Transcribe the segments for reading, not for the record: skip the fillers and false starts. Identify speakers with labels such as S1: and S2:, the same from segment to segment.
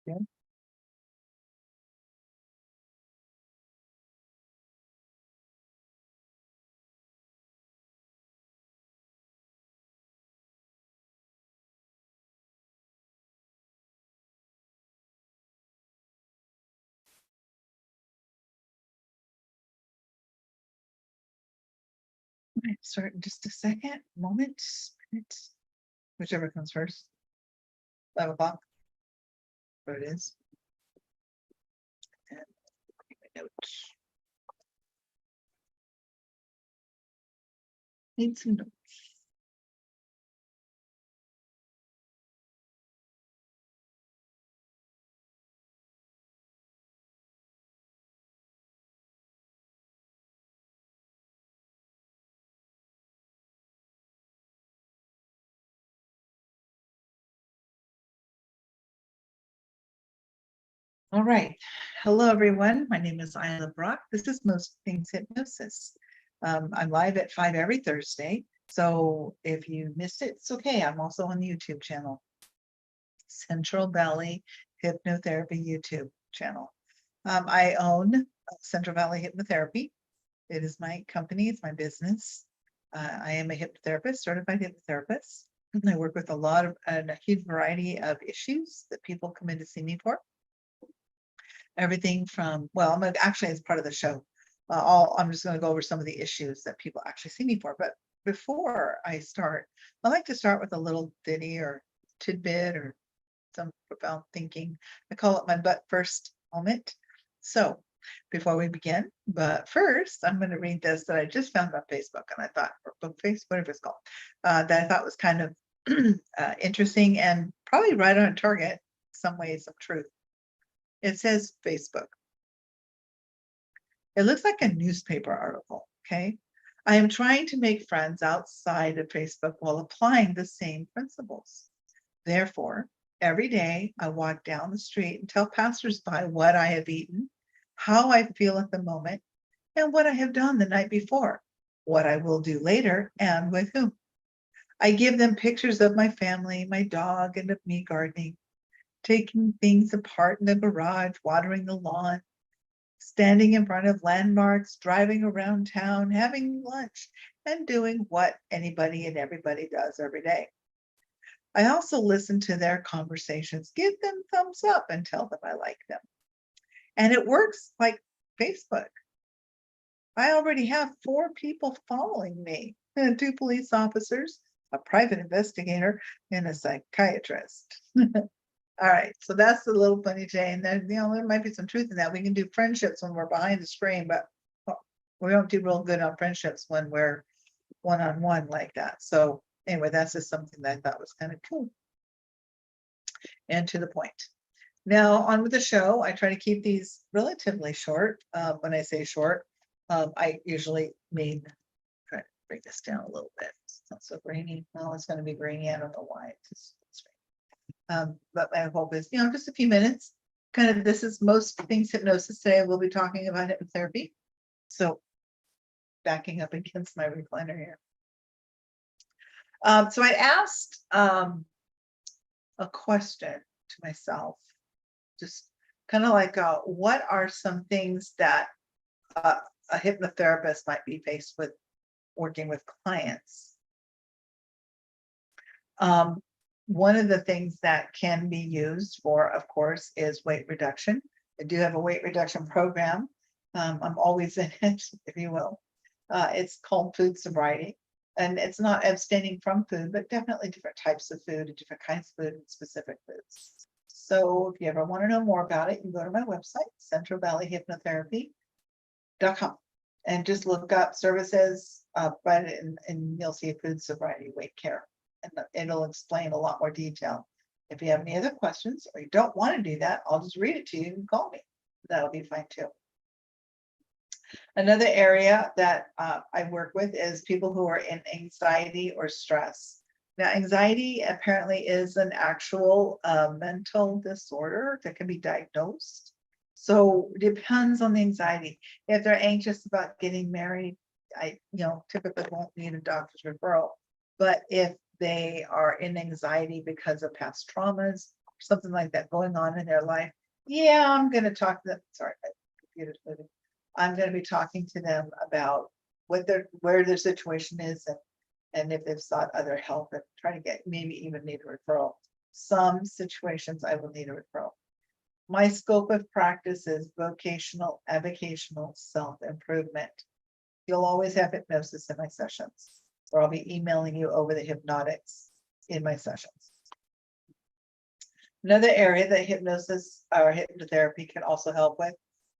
S1: Yeah. Might start in just a second, moment, minute, whichever comes first. 5 o'clock. There it is. And my notes. Need some notes. All right. Hello, everyone. My name is Isla Brock. This is Most Things Hypnosis. I'm live at 5 every Thursday. So if you missed it, it's okay. I'm also on the YouTube channel, Central Valley Hypnotherapy YouTube channel. I own Central Valley Hypnotherapy. It is my company. It's my business. I am a hypnotherapist, certified hypnotherapist. I work with a huge variety of issues that people come in to see me for. Everything from, well, I'm actually, as part of the show, I'm just going to go over some of the issues that people actually see me for. But before I start, I like to start with a little ditty or tidbit or some profound thinking. I call it my butt first moment. So before we begin, but first, I'm going to read this that I just found on Facebook, and I thought, or Facebook, whatever it's called, that I thought was kind of interesting and probably right on target, some ways of truth. It says Facebook. It looks like a newspaper article, okay? I am trying to make friends outside of Facebook while applying the same principles. Therefore, every day I walk down the street and tell passersby what I have eaten, how I feel at the moment, and what I have done the night before, what I will do later, and with whom. I give them pictures of my family, my dog, and of me gardening, taking things apart in the garage, watering the lawn, standing in front of landmarks, driving around town, having lunch, and doing what anybody and everybody does every day. I also listen to their conversations, give them thumbs up, and tell them I like them. And it works like Facebook. I already have 4 people following me, and 2 police officers, a private investigator, and a psychiatrist. All right, so that's the little funny Jane. There might be some truth in that. We can do friendships when we're behind the screen, but we don't do real good on friendships when we're one-on-one like that. So anyway, that's just something that I thought was kind of cool and to the point. Now on with the show. I try to keep these relatively short. When I say short, I usually mean, try to break this down a little bit. It's not so grainy. Well, it's going to be grainy. I don't know why. It's but my hope is, just a few minutes. Kind of, this is Most Things Hypnosis. Today we'll be talking about hypnotherapy. So backing up against my recliner here. So I asked a question to myself, just kind of like, what are some things that a hypnotherapist might be faced with working with clients? One of the things that can be used for, of course, is weight reduction. I do have a weight reduction program. I'm always in it, if you will. It's called food sobriety. And it's not abstaining from food, but definitely different types of food and different kinds of food and specific foods. So if you ever want to know more about it, you can go to my website, centralvalleyhypnotherapy.com, and just look up services, and you'll see food sobriety, weight care. And it'll explain a lot more detail. If you have any other questions or you don't want to do that, I'll just read it to you and call me. That'll be fine too. Another area that I work with is people who are in anxiety or stress. Now, anxiety apparently is an actual mental disorder that can be diagnosed. So it depends on the anxiety. If they're anxious about getting married, I typically won't need a doctor's referral. But if they are in anxiety because of past traumas, something like that going on in their life, yeah, I'm going to talk to them. Sorry, my computer's moving. I'm going to be talking to them about where their situation is, and if they've sought other help, and try to get, maybe even need a referral. Some situations I will need a referral. My scope of practice is vocational, avocational self-improvement. You'll always have hypnosis in my sessions, or I'll be emailing you over the hypnotics in my sessions. Another area that hypnosis or hypnotherapy can also help with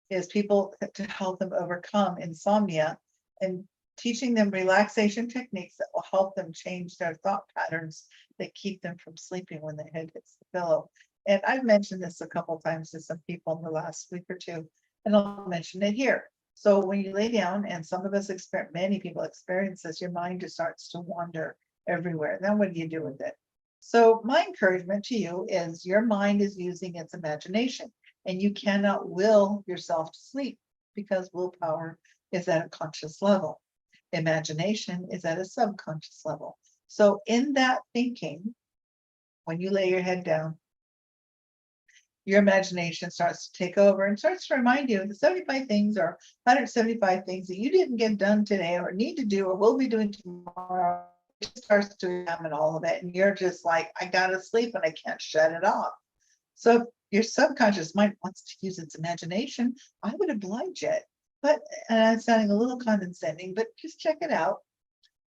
S1: is people to help them overcome insomnia, and teaching them relaxation techniques that will help them change their thought patterns that keep them from sleeping when their head hits the pillow. And I've mentioned this a couple of times to some people in the last week or two, and I'll mention it here. So when you lay down, and some of us experience, many people experience this, your mind just starts to wander everywhere. Then what do you do with it? So my encouragement to you is your mind is using its imagination, and you cannot will yourself to sleep, because willpower is at a conscious level. Imagination is at a subconscious level. So in that thinking, when you lay your head down, your imagination starts to take over and starts to remind you of the 75 things or 175 things that you didn't get done today, or need to do, or will be doing tomorrow. It starts to examine all of it, and you're just like, I gotta sleep and I can't shut it off. So if your subconscious mind wants to use its imagination, I would oblige it. But, and I'm sounding a little condescending, but just check it out.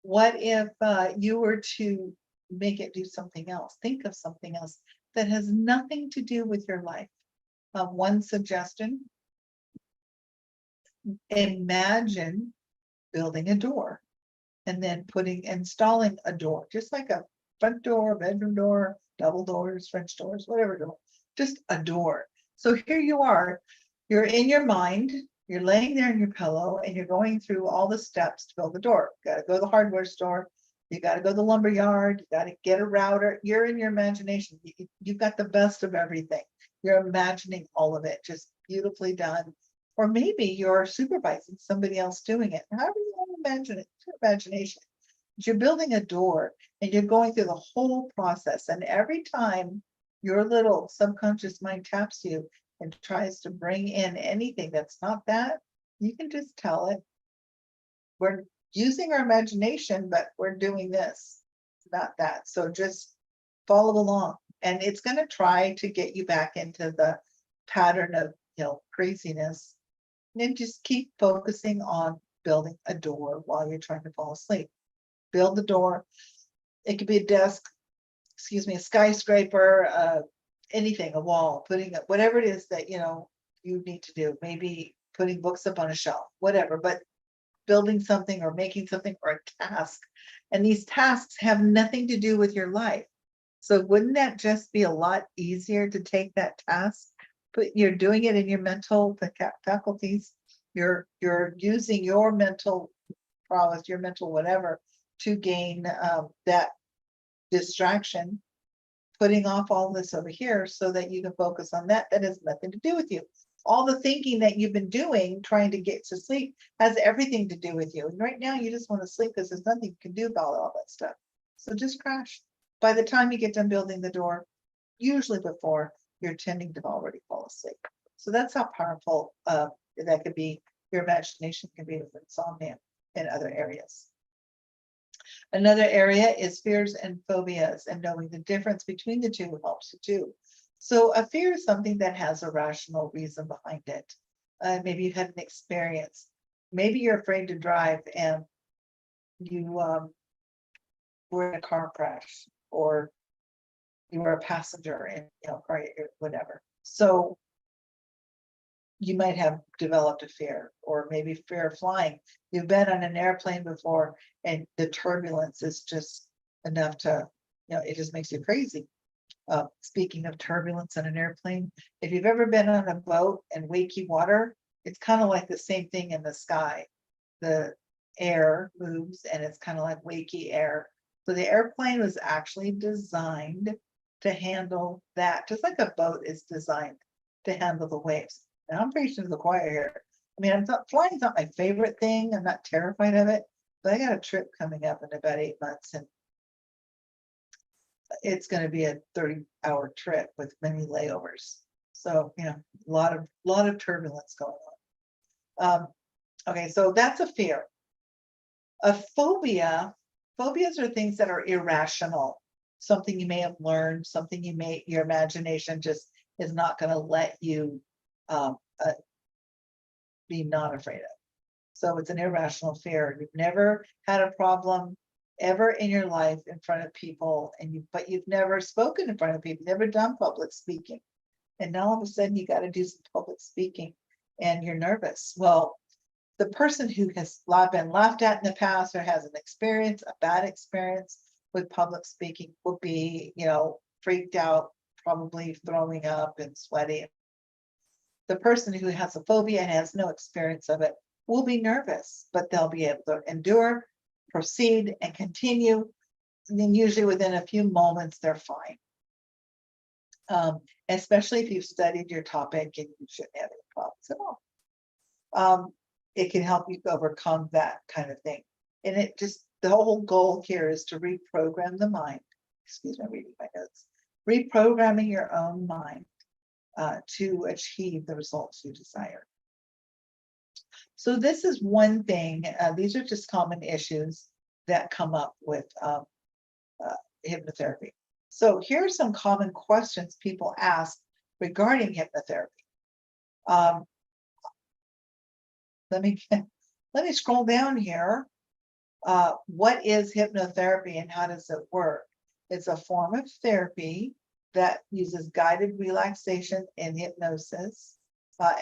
S1: What if you were to make it do something else? Think of something else that has nothing to do with your life. One suggestion: imagine building a door, and then installing a door, just like a front door, bedroom door, double doors, French doors, whatever door, just a door. So here you are, you're in your mind, you're laying there in your pillow, and you're going through all the steps to build the door. You got to go to the hardware store, you got to go to the lumber yard, you got to get a router. You're in your imagination. You've got the best of everything. You're imagining all of it, just beautifully done. Or maybe you're supervising somebody else doing it. However you want to imagine it, it's your imagination. But you're building a door, and you're going through the whole process. And every time your little subconscious mind taps you and tries to bring in anything that's not that, you can just tell it, we're using our imagination, but we're doing this, not that. So just follow along, and it's going to try to get you back into the pattern of, craziness. And just keep focusing on building a door while you're trying to fall asleep. Build the door. It could be a desk, a skyscraper, anything, a wall, putting up whatever it is that you need to do. Maybe putting books up on a shelf, whatever, but building something or making something, or a task. And these tasks have nothing to do with your life. So wouldn't that just be a lot easier to take that task, but you're doing it in your mental faculties. You're using your mental prowess, your mental whatever, to gain that distraction, putting off all this over here so that you can focus on that has nothing to do with you. All the thinking that you've been doing trying to get to sleep has everything to do with you. And right now you just want to sleep because there's nothing you can do about all that stuff. So just crash. By the time you get done building the door, usually before, you're tending to already fall asleep. So that's how powerful that could be. Your imagination can be with insomnia in other areas. Another area is fears and phobias, and knowing the difference between the two helps you too. So a fear is something that has a rational reason behind it. Maybe you had an experience. Maybe you're afraid to drive, and you were in a car crash, or you were a passenger in car, whatever. So you might have developed a fear, or maybe fear of flying. You've been on an airplane before, and the turbulence is just enough to, it just makes you crazy. Speaking of turbulence in an airplane, if you've ever been on a boat and wakey water, it's kind of like the same thing in the sky. The air moves, and it's kind of like wakey air. So the airplane was actually designed to handle that, just like a boat is designed to handle the waves. And I'm preaching to the choir here. I mean, flying's not my favorite thing. I'm not terrified of it, but I got a trip coming up in about 8 months, and it's going to be a 30-hour trip with many layovers. So, a lot of turbulence going on. Okay, so that's a fear. A phobia, phobias are things that are irrational, something you may have learned, something your imagination just is not going to let you be not afraid of. So it's an irrational fear. You've never had a problem ever in your life in front of people, but you've never spoken in front of people, never done public speaking. And now all of a sudden you got to do some public speaking and you're nervous. Well, the person who has been laughed at in the past or has a bad experience with public speaking will be, freaked out, probably throwing up and sweaty. The person who has a phobia and has no experience of it will be nervous, but they'll be able to endure, proceed, and continue. And then usually within a few moments, they're fine. Especially if you've studied your topic and you shouldn't have any problems at all. It can help you overcome that kind of thing. And the whole goal here is to reprogram the mind. Excuse me, I'm reading my notes. Reprogramming your own mind to achieve the results you desire. So this is one thing. These are just common issues that come up with hypnotherapy. So here are some common questions people ask regarding hypnotherapy. Let me scroll down here. What is hypnotherapy and how does it work? It's a form of therapy that uses guided relaxation and hypnosis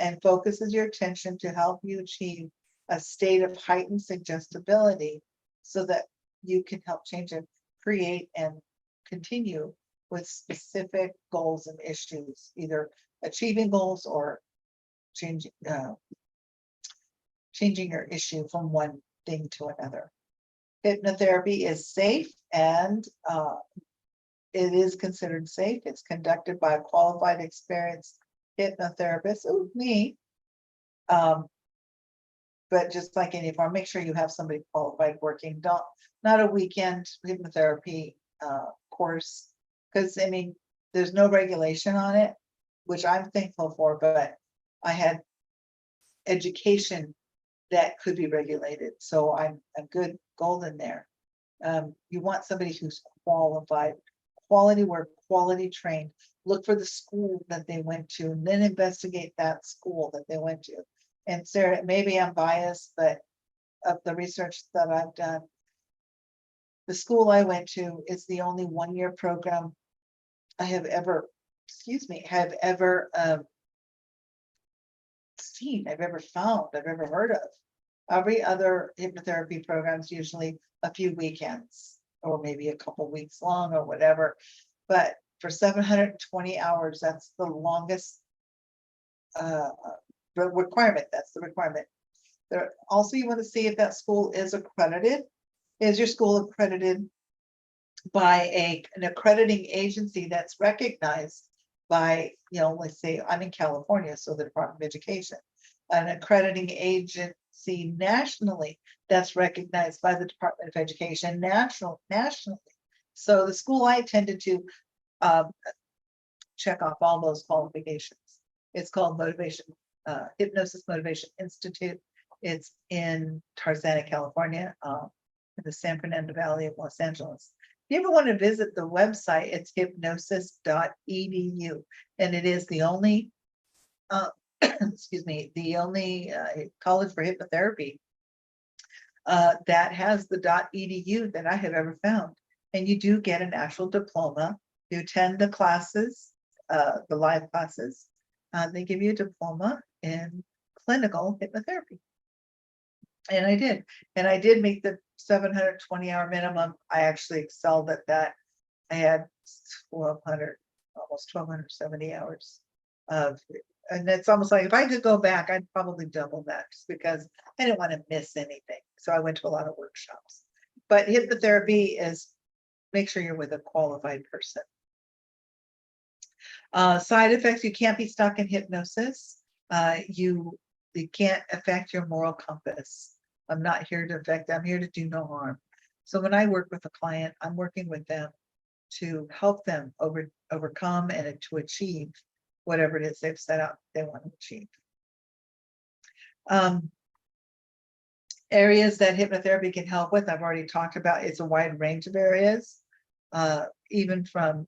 S1: and focuses your attention to help you achieve a state of heightened suggestibility so that you can help change and create and continue with specific goals and issues, either achieving goals or changing your issue from one thing to another. Hypnotherapy is safe and it is considered safe. It's conducted by a qualified, experienced hypnotherapist, me. But just like any farm, make sure you have somebody qualified working. Not a weekend hypnotherapy course, because there's no regulation on it, which I'm thankful for, but I had education that could be regulated. So I'm a good golden there. You want somebody who's qualified, quality work, quality trained. Look for the school that they went to and then investigate that school that they went to. And Sarah, maybe I'm biased, but of the research that I've done, the school I went to is the only one-year program I have ever, seen, I've ever found, I've ever heard of. Every other hypnotherapy program is usually a few weekends or maybe a couple weeks long or whatever. But for 720 hours, that's the longest requirement. That's the requirement. Also, you want to see if that school is accredited. Is your school accredited by an accrediting agency that's recognized by, let's say I'm in California, so the Department of Education, an accrediting agency nationally that's recognized by the Department of Education nationally. So the school I attended to check off all those qualifications. It's called Hypnosis Motivation Institute. It's in Tarzana, California, in the San Fernando Valley of Los Angeles. If you ever want to visit the website, it's hypnosis.edu, and it is the only the only college for hypnotherapy that has the .edu that I have ever found. And you do get an actual diploma. You attend the classes, the live classes. They give you a diploma in clinical hypnotherapy. And I did. And I did make the 720-hour minimum. I actually excelled at that. I had 1,200, almost 1,270 hours of, and it's almost like if I could go back, I'd probably double that just because I didn't want to miss anything. So I went to a lot of workshops. But hypnotherapy is, make sure you're with a qualified person. Side effects, you can't be stuck in hypnosis. You can't affect your moral compass. I'm not here to affect, I'm here to do no harm. So when I work with a client, I'm working with them to help them overcome and to achieve whatever it is they've set out they want to achieve. Areas that hypnotherapy can help with, I've already talked about. It's a wide range of areas, even from,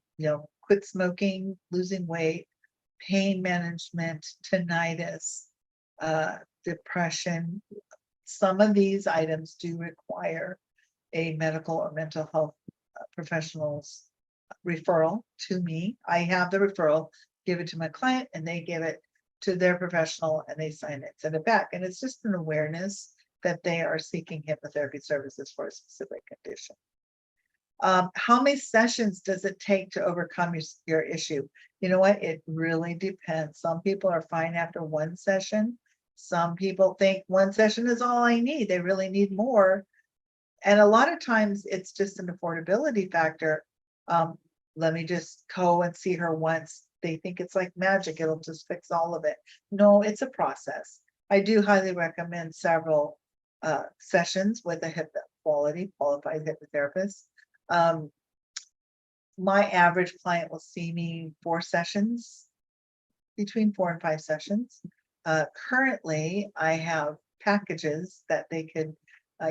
S1: quit smoking, losing weight, pain management, tinnitus, depression. Some of these items do require a medical or mental health professional's referral to me. I have the referral, give it to my client, and they give it to their professional and they sign it, send it back. And it's just an awareness that they are seeking hypnotherapy services for a specific condition. How many sessions does it take to overcome your issue? You know what? It really depends. Some people are fine after one session. Some people think one session is all I need. They really need more. And a lot of times it's just an affordability factor. Let me just go and see her once. They think it's like magic. It'll just fix all of it. No, it's a process. I do highly recommend several sessions with a qualified hypnotherapist. My average client will see me 4 sessions, between 4 and 5 sessions. Currently, I have packages that they could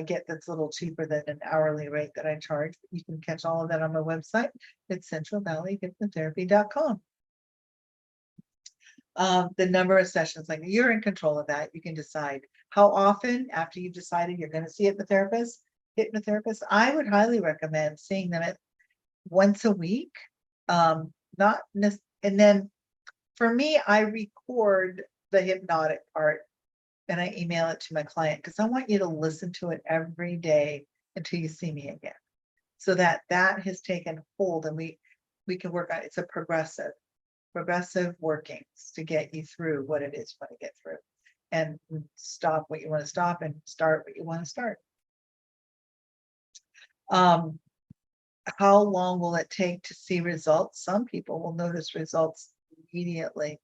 S1: get that's a little cheaper than an hourly rate that I charge. You can catch all of that on my website. It's centralvalleyhypnotherapy.com. The number of sessions, like, you're in control of that. You can decide how often after you've decided you're going to see a hypnotherapist. I would highly recommend seeing them at once a week. And then for me, I record the hypnotic part and I email it to my client because I want you to listen to it every day until you see me again. So that has taken hold and we can work on it. It's a progressive workings to get you through what it is you want to get through and stop what you want to stop and start what you want to start. How long will it take to see results? Some people will notice results immediately.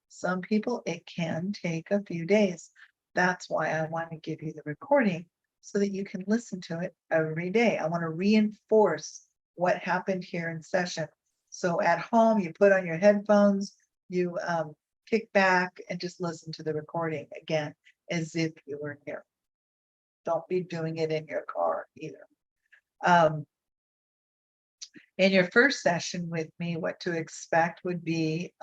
S1: Some people, it can take a few days. That's why I want to give you the recording so that you can listen to it every day. I want to reinforce what happened here in session. So at home, you put on your headphones, you kick back and just listen to the recording again, as if you were here. Don't be doing it in your car either. In your first session with me, what to expect would be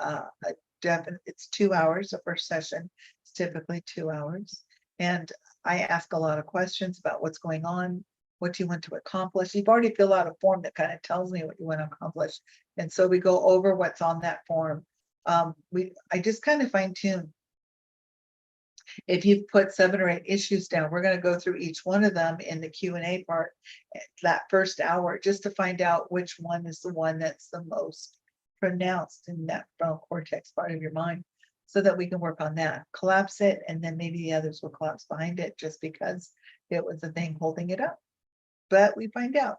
S1: it's 2 hours. The first session is typically 2 hours. And I ask a lot of questions about what's going on. What do you want to accomplish? You've already filled out a form that kind of tells me what you want to accomplish. And so we go over what's on that form. I just kind of fine tune. If you've put 7 or 8 issues down, we're going to go through each one of them in the Q&A part, that first hour, just to find out which one is the one that's the most pronounced in that frontal cortex part of your mind, so that we can work on that, collapse it, and then maybe the others will collapse behind it just because it was the thing holding it up. But we find out.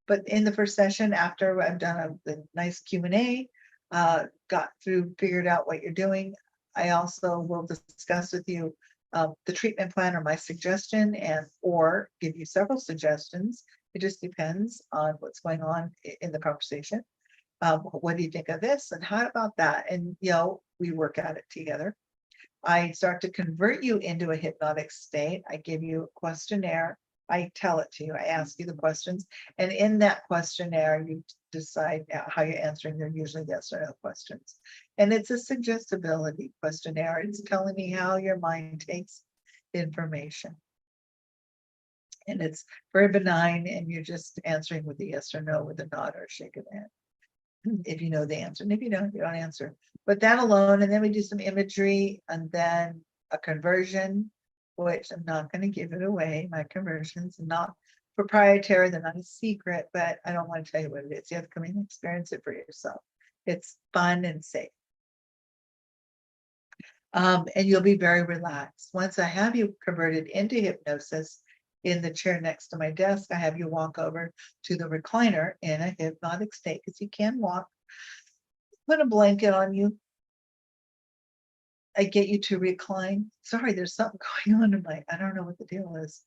S1: But in the first session, after I've done a nice Q&A, got through, figured out what you're doing, I also will discuss with you the treatment plan or my suggestion, or give you several suggestions. It just depends on what's going on in the conversation. What do you think of this? And how about that? And, we work at it together. I start to convert you into a hypnotic state. I give you a questionnaire. I tell it to you. I ask you the questions. And in that questionnaire, you decide how you're answering. They're usually yes or no questions. And it's a suggestibility questionnaire. It's telling me how your mind takes information. And it's very benign. And you're just answering with a yes or no, with a nod or a shake of the head, if you know the answer. And if you don't answer. But that alone, and then we do some imagery, and then a conversion, which I'm not going to give it away. My conversions are not proprietary. They're not a secret, but I don't want to tell you what it is. You have to come in and experience it for yourself. It's fun and safe. And you'll be very relaxed. Once I have you converted into hypnosis, in the chair next to my desk, I have you walk over to the recliner in a hypnotic state, because you can walk. Put a blanket on you. I get you to recline. Sorry, there's something going on in I don't know what the deal is.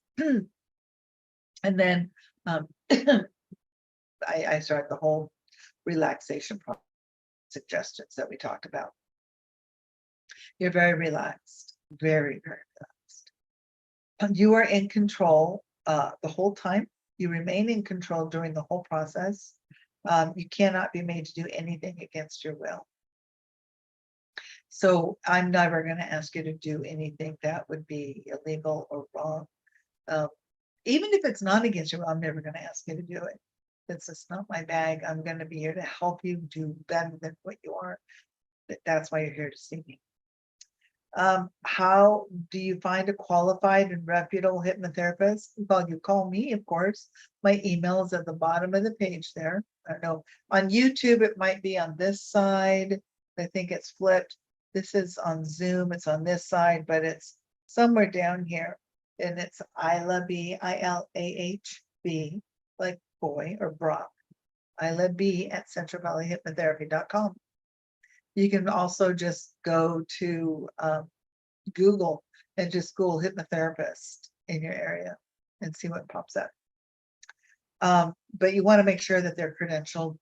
S1: And then I start the whole relaxation suggestions that we talked about. You're very relaxed, very, very relaxed. You are in control the whole time. You remain in control during the whole process. You cannot be made to do anything against your will. So I'm never going to ask you to do anything that would be illegal or wrong. Even if it's not against your will, I'm never going to ask you to do it. It's just not my bag. I'm going to be here to help you do better than what you are. That's why you're here to see me. How do you find a qualified and reputable hypnotherapist? Well, you call me, of course. My email is at the bottom of the page there. I don't know. On YouTube, it might be on this side. I think it's flipped. This is on Zoom. It's on this side, but it's somewhere down here. And it's Isla B, ILAHB, like boy or Brock. Isla B at centralvalleyhypnotherapy.com. You can also just go to Google and just Google hypnotherapist in your area and see what pops up. But you want to make sure that they're credentialed,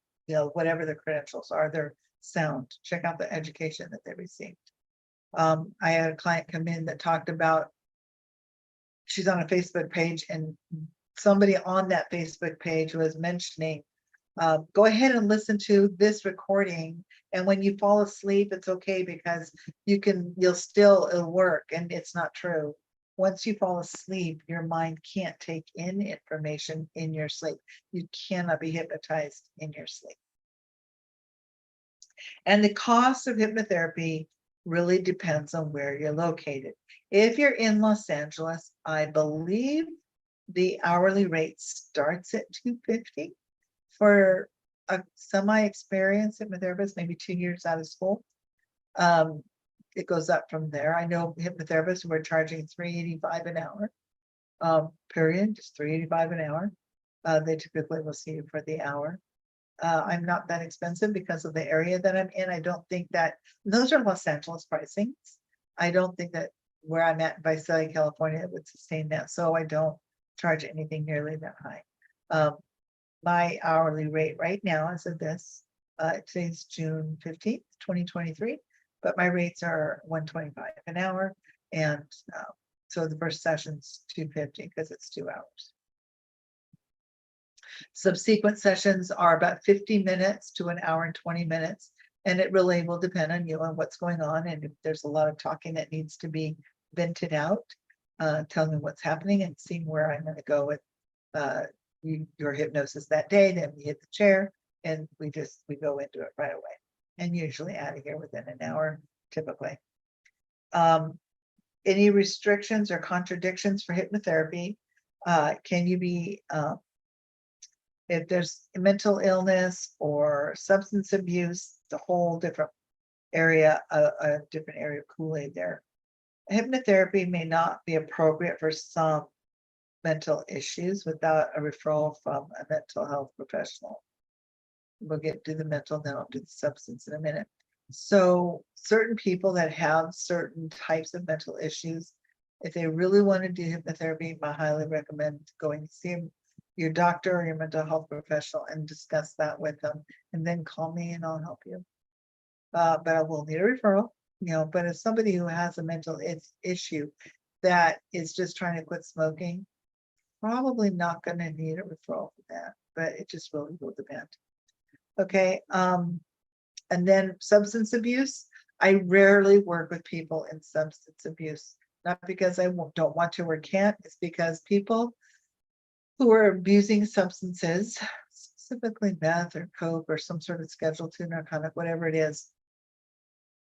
S1: whatever their credentials are, they're sound. Check out the education that they received. I had a client come in that talked about, she's on a Facebook page, and somebody on that Facebook page was mentioning, go ahead and listen to this recording. And when you fall asleep, it's okay because it'll work. And it's not true. Once you fall asleep, your mind can't take in information in your sleep. You cannot be hypnotized in your sleep. And the cost of hypnotherapy really depends on where you're located. If you're in Los Angeles, I believe the hourly rate starts at $250 for a semi-experienced hypnotherapist, maybe 2 years out of school. It goes up from there. I know hypnotherapists who are charging $385 an hour, period, just $385 an hour. They typically will see you for the hour. I'm not that expensive because of the area that I'm in. I don't think that, those are Los Angeles pricings. I don't think that where I'm at in Visalia, California, it would sustain that. So I don't charge anything nearly that high. My hourly rate right now is at this, today's June 15th, 2023, but my rates are $125 an hour. And so the first session's $250 because it's 2 hours. Subsequent sessions are about 50 minutes to an hour and 20 minutes. And it really will depend on you and what's going on. And if there's a lot of talking that needs to be vented out, tell me what's happening and seeing where I'm going to go with your hypnosis that day. Then we hit the chair and we go into it right away, and usually out of here within an hour, typically. Any restrictions or contradictions for hypnotherapy? Can you be, if there's mental illness or substance abuse, the whole different area, a different area of Kool-Aid there. Hypnotherapy may not be appropriate for some mental issues without a referral from a mental health professional. We'll get to the mental, then I'll do the substance in a minute. So certain people that have certain types of mental issues, if they really want to do hypnotherapy, I highly recommend going to see your doctor or your mental health professional and discuss that with them, and then call me and I'll help you. But I will need a referral, but as somebody who has a mental issue that is just trying to quit smoking, probably not going to need a referral for that, but it just really will depend. Okay. And then substance abuse. I rarely work with people in substance abuse, not because I don't want to or can't. It's because people who are abusing substances, specifically meth or coke or some sort of Schedule II narcotic, whatever it is,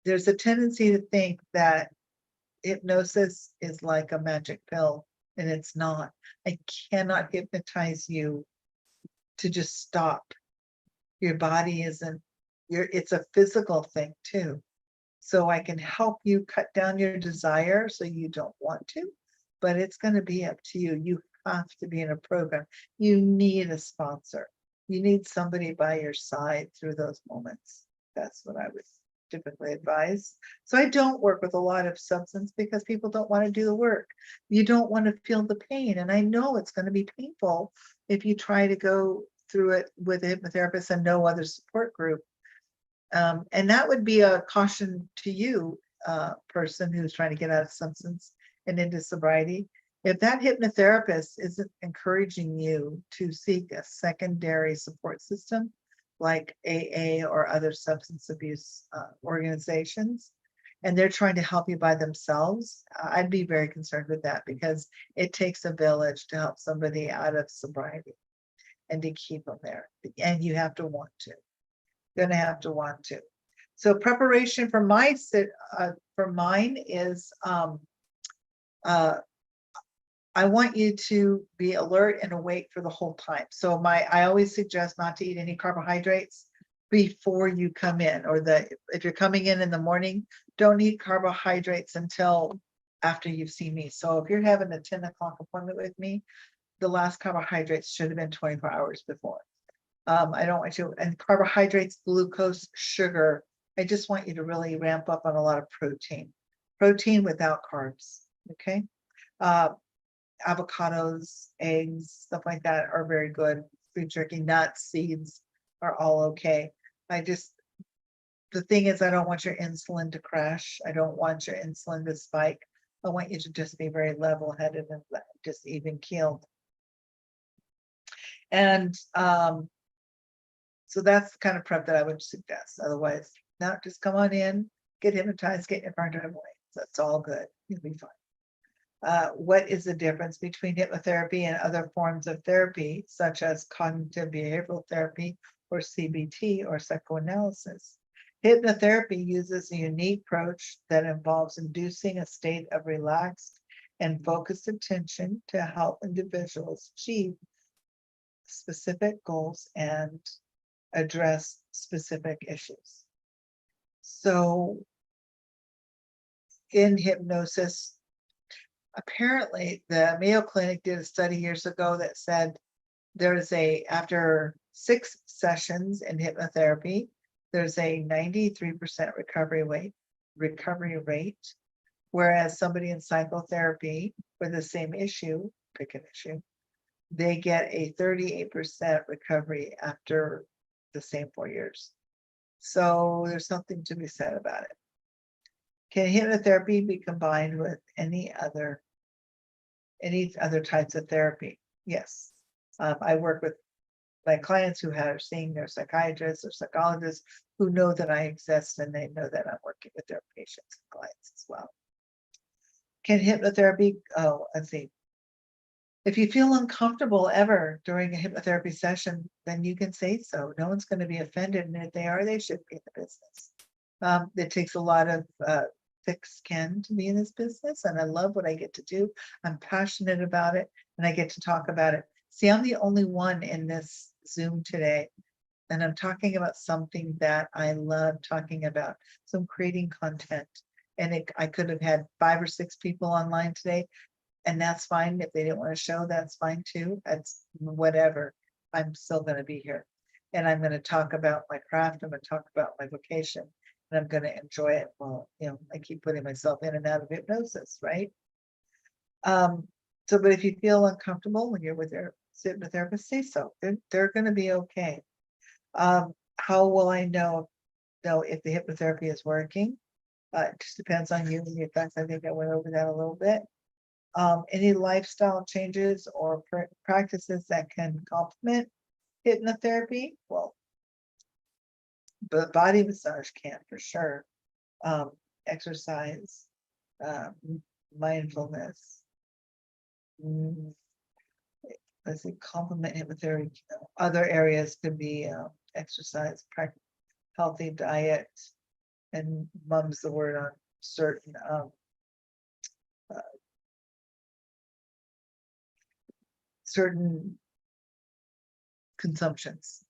S1: there's a tendency to think that hypnosis is like a magic pill, and it's not. I cannot hypnotize you to just stop. Your body isn't, it's a physical thing too. So I can help you cut down your desire so you don't want to, but it's going to be up to you. You have to be in a program. You need a sponsor. You need somebody by your side through those moments. That's what I would typically advise. So I don't work with a lot of substance because people don't want to do the work. You don't want to feel the pain. And I know it's going to be painful if you try to go through it with a hypnotherapist and no other support group. And that would be a caution to you, person who's trying to get out of substance and into sobriety. If that hypnotherapist isn't encouraging you to seek a secondary support system like AA or other substance abuse organizations, and they're trying to help you by themselves, I'd be very concerned with that, because it takes a village to help somebody out of sobriety and to keep them there. And you have to want to. You're gonna have to want to. So preparation for for mine is I want you to be alert and awake for the whole time. So I always suggest not to eat any carbohydrates before you come in, or if you're coming in the morning, don't eat carbohydrates until after you've seen me. So if you're having a 10 o'clock appointment with me, the last carbohydrates should have been 24 hours before. I don't want you, and carbohydrates, glucose, sugar. I just want you to really ramp up on a lot of protein without carbs. Okay. Avocados, eggs, stuff like that are very good. Food jerky, nuts, seeds are all okay. The thing is, I don't want your insulin to crash. I don't want your insulin to spike. I want you to just be very level-headed and just even keeled. And so that's the kind of prep that I would suggest. Otherwise, now just come on in, get hypnotized, get in your car, drive away. That's all good. You'll be fine. What is the difference between hypnotherapy and other forms of therapy, such as cognitive behavioral therapy or CBT or psychoanalysis? Hypnotherapy uses a unique approach that involves inducing a state of relaxed and focused attention to help individuals achieve specific goals and address specific issues. So in hypnosis, apparently the Mayo Clinic did a study years ago that said after 6 sessions in hypnotherapy, there's a 93% recovery rate, whereas somebody in psychotherapy for the same issue, pick an issue, they get a 38% recovery after the same 4 years. So there's something to be said about it. Can hypnotherapy be combined with any other types of therapy? Yes. I work with my clients who are seeing their psychiatrists or psychologists who know that I exist, and they know that I'm working with their patients and clients as well. Can hypnotherapy, let's see. If you feel uncomfortable ever during a hypnotherapy session, then you can say so. No one's going to be offended, and if they are, they should be in the business. It takes a lot of thick skin to be in this business, and I love what I get to do. I'm passionate about it, and I get to talk about it. See, I'm the only one in this Zoom today, and I'm talking about something that I love talking about. So I'm creating content, and I could have had 5 or 6 people online today, and that's fine. If they didn't want to show, that's fine too. That's whatever. I'm still going to be here, and I'm going to talk about my craft. I'm going to talk about my vocation, and I'm going to enjoy it. Well, I keep putting myself in and out of hypnosis, right? But if you feel uncomfortable when you're with your hypnotherapist, say so. They're going to be okay. How will I know if the hypnotherapy is working? It just depends on you and the effects. I think I went over that a little bit. Any lifestyle changes or practices that can complement hypnotherapy? Well, the body massage can for sure. Exercise, mindfulness. Let's see, complement hypnotherapy. Other areas could be exercise, healthy diet, and mum's the word on certain consumptions.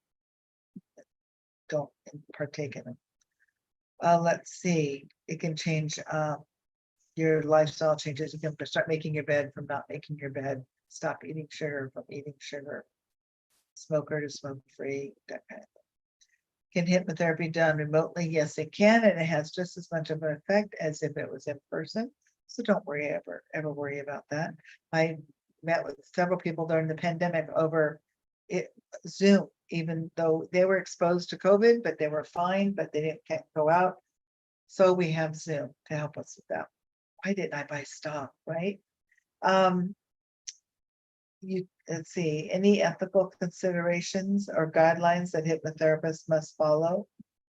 S1: Don't partake in them. Let's see, it can change your lifestyle changes. You can start making your bed from not making your bed, stop eating sugar from eating sugar, smoker to smoke free, that kind of thing. Can hypnotherapy done remotely? Yes, it can, and it has just as much of an effect as if it was in person. So don't ever worry about that. I met with several people during the pandemic over Zoom, even though they were exposed to COVID, but they were fine, but can't go out. So we have Zoom to help us with that. Why didn't I buy stock, right? Let's see, any ethical considerations or guidelines that hypnotherapists must follow?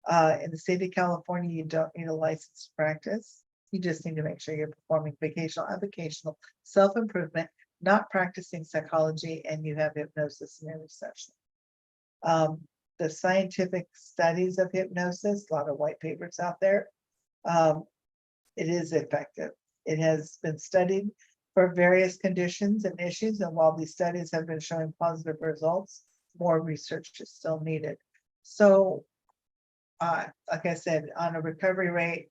S1: In the state of California, you don't need a license to practice. You just need to make sure you're performing avocational self-improvement, not practicing psychology, and you have hypnosis in every session. The scientific studies of hypnosis, a lot of white papers out there. It is effective. It has been studied for various conditions and issues, and while these studies have been showing positive results, more research is still needed. So, like I said, on a recovery rate,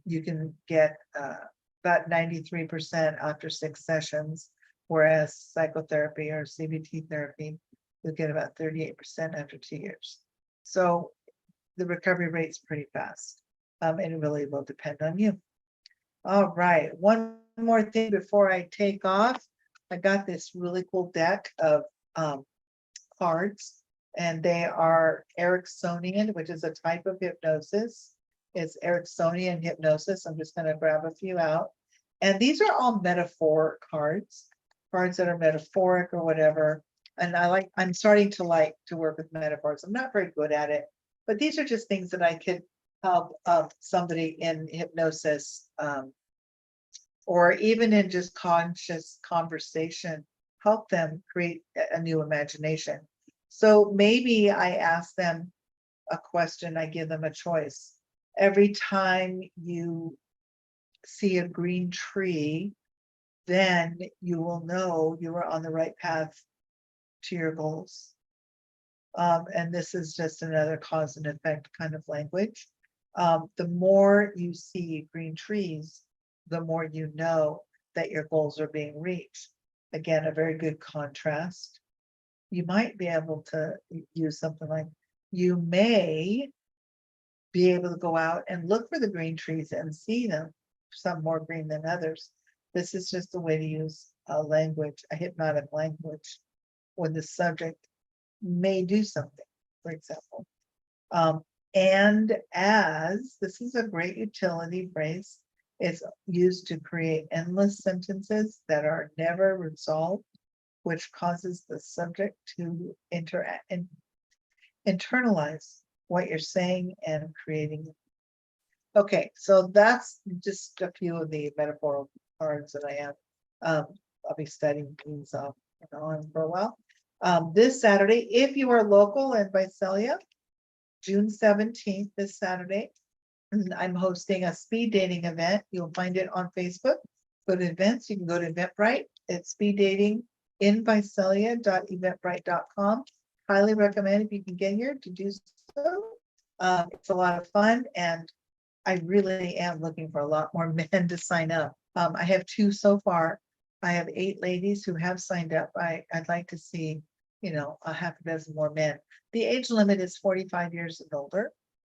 S1: you can get about 93% after 6 sessions, whereas psychotherapy or CBT therapy, you'll get about 38% after 2 years. So the recovery rate's pretty fast, and it really will depend on you. All right, one more thing before I take off. I got this really cool deck of cards, and they are Ericksonian, which is a type of hypnosis. It's Ericksonian hypnosis. I'm just going to grab a few out. And these are all metaphor cards that are metaphoric or whatever. And I'm starting to like to work with metaphors. I'm not very good at it, but these are just things that I could help somebody in hypnosis, or even in just conscious conversation, help them create a new imagination. So maybe I ask them a question, I give them a choice. Every time you see a green tree, then you will know you are on the right path to your goals. And this is just another cause and effect kind of language. The more you see green trees, the more you know that your goals are being reached. Again, a very good contrast. You might be able to use something like, you may be able to go out and look for the green trees and see them, some more green than others. This is just a way to use a language, a hypnotic language, when the subject may do something, for example. And as, this is a great utility phrase, it's used to create endless sentences that are never resolved, which causes the subject to internalize what you're saying and creating. Okay, so that's just a few of the metaphorical cards that I have. I'll be studying these on for a while. This Saturday, if you are local in Visalia, June 17th, this Saturday, I'm hosting a speed dating event. You'll find it on Facebook. Go to events. You can go to Eventbrite. It's speed dating in Visalia.eventbrite.com. Highly recommend if you can get here to do so. It's a lot of fun, and I really am looking for a lot more men to sign up. I have 2 so far. I have 8 ladies who have signed up. I'd like to see, a half a dozen more men. The age limit is 45 years and older.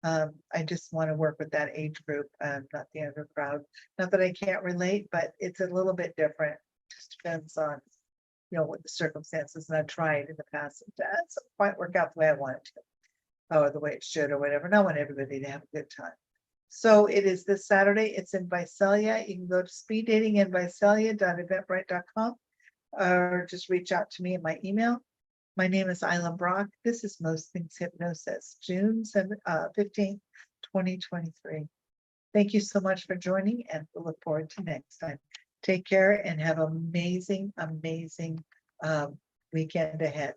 S1: I just want to work with that age group, not the younger crowd. Not that I can't relate, but it's a little bit different. Just depends on, what the circumstances. And I've tried in the past. It doesn't quite work out the way I want it to, or the way it should, or whatever. And I want everybody to have a good time. So it is this Saturday. It's in Visalia. You can go to speeddatinginvisalia.eventbrite.com, or just reach out to me at my email. My name is Isla Brock. This is Most Things Hypnosis, June 15th, 2023. Thank you so much for joining, and we'll look forward to next time. Take care and have an amazing, amazing weekend ahead.